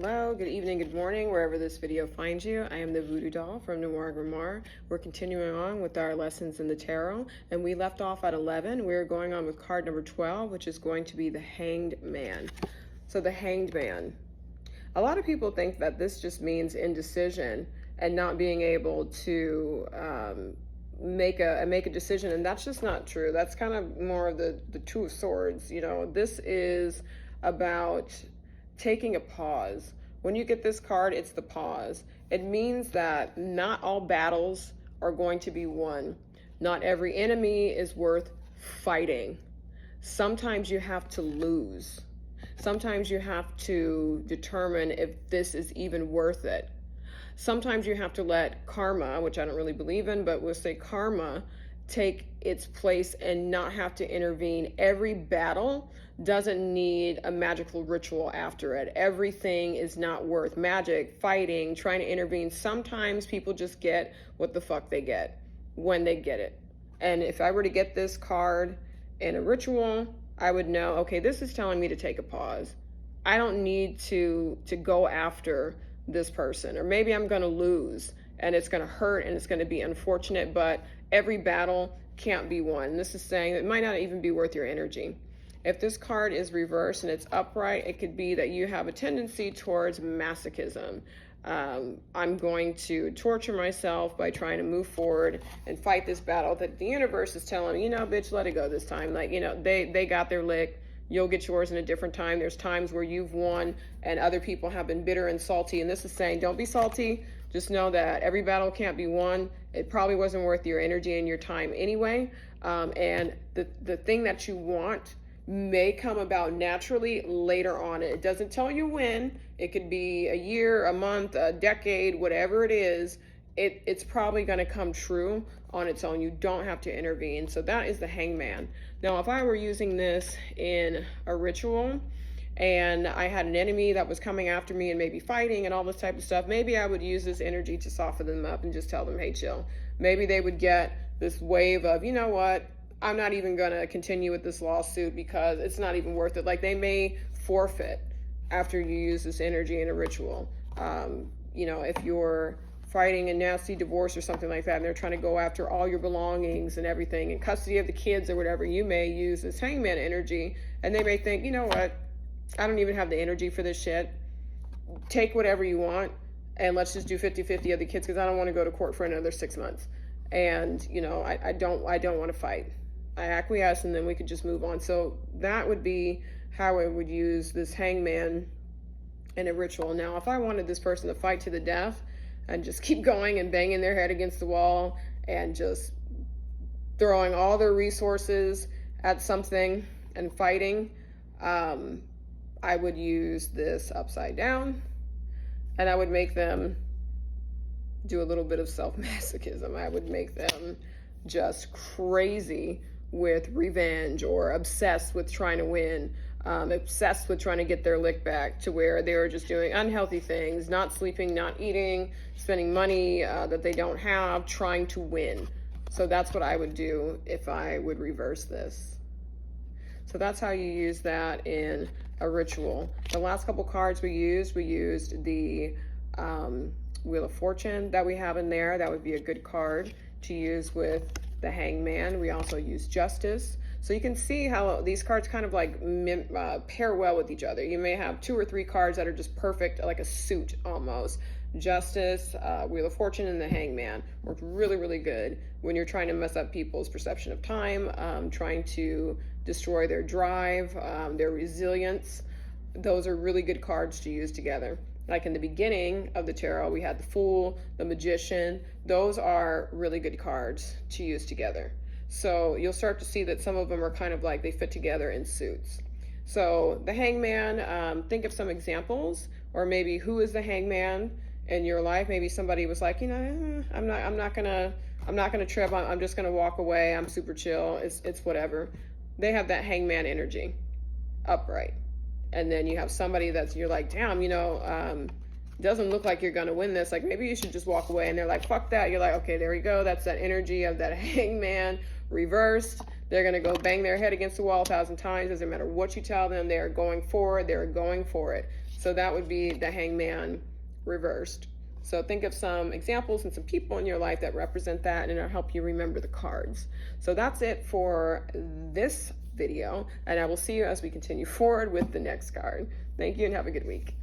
Hello, good evening, good morning, wherever this video finds you. I am the Voodoo Doll from Noir Grimoire. We're continuing on with our lessons in the tarot, and we left off at 11. We're going on with card number 12, which is going to be the Hanged Man. So the Hanged Man. A lot of people think that this just means indecision and not being able to make a decision, and that's just not true. That's kind of more of the Two of Swords. You know, this is about taking a pause. When you get this card, it's the pause. It means that not all battles are going to be won. Not every enemy is worth fighting. Sometimes you have to lose. Sometimes you have to determine if this is even worth it. Sometimes you have to let karma, which I don't really believe in, but we'll say karma, take its place and not have to intervene. Every battle doesn't need a magical ritual after it. Everything is not worth magic, fighting, trying to intervene. Sometimes people just get what the fuck they get when they get it. And if I were to get this card in a ritual, I would know, okay, this is telling me to take a pause. I don't need to go after this person, or maybe I'm going to lose and it's going to hurt and it's going to be unfortunate, but every battle can't be won. This is saying it might not even be worth your energy. If this card is reversed and it's upright, it could be that you have a tendency towards masochism. I'm going to torture myself by trying to move forward and fight this battle that the universe is telling me, you know, bitch, let it go this time. Like, you know, they got their lick. You'll get yours in a different time. There's times where you've won and other people have been bitter and salty. And this is saying, don't be salty. Just know that every battle can't be won. It probably wasn't worth your energy and your time anyway. And the thing that you want may come about naturally later on. It doesn't tell you when. It could be a year, a month, a decade, whatever it is. It's probably going to come true on its own. You don't have to intervene. So that is the Hangman. Now, if I were using this in a ritual and I had an enemy that was coming after me and maybe fighting and all this type of stuff, maybe I would use this energy to soften them up and just tell them, hey, chill. Maybe they would get this wave of, you know what, I'm not even going to continue with this lawsuit because it's not even worth it. Like, they may forfeit after you use this energy in a ritual. You know, if you're fighting a nasty divorce or something like that, and they're trying to go after all your belongings and everything, and custody of the kids or whatever, you may use this Hangman energy, and they may think, you know what, I don't even have the energy for this shit. Take whatever you want, and let's just do 50-50 of the kids, because I don't want to go to court for another 6 months. And, you know, I don't want to fight. I acquiesce, and then we could just move on. So that would be how I would use this Hangman in a ritual. Now, if I wanted this person to fight to the death and just keep going and banging their head against the wall and just throwing all their resources at something and fighting, I would use this upside down, and I would make them do a little bit of self-masochism. I would make them just crazy with revenge, or obsessed with trying to win, obsessed with trying to get their lick back, to where they're just doing unhealthy things, not sleeping, not eating, spending money that they don't have, trying to win. So that's what I would do if I would reverse this. So that's how you use that in a ritual. The last couple cards we used the Wheel of Fortune that we have in there. That would be a good card to use with the Hangman. We also use Justice. So you can see how these cards kind of like pair well with each other. You may have 2 or 3 cards that are just perfect, like a suit almost. Justice, Wheel of Fortune, and the Hangman work really, really good when you're trying to mess up people's perception of time, trying to destroy their drive, their resilience. Those are really good cards to use together. Like in the beginning of the tarot, we had the Fool, the Magician. Those are really good cards to use together. So you'll start to see that some of them are kind of like they fit together in suits. So the Hangman, think of some examples, or maybe who is the Hangman in your life. Maybe somebody was like, you know, I'm not gonna trip. I'm just gonna walk away. I'm super chill. It's whatever. They have that Hangman energy, upright. And then you have somebody that's, you're like, damn, you know, doesn't look like you're gonna win this. Like, maybe you should just walk away. And they're like, fuck that. You're like, okay, there we go. That's that energy of that Hangman Reversed, they're going to go bang their head against the wall 1,000 times. Doesn't matter what you tell them, they're going for it. They're going for it. So that would be the Hangman reversed. So think of some examples and some people in your life that represent that, and it'll help you remember the cards. So that's it for this video, and I will see you as we continue forward with the next card. Thank you and have a good week.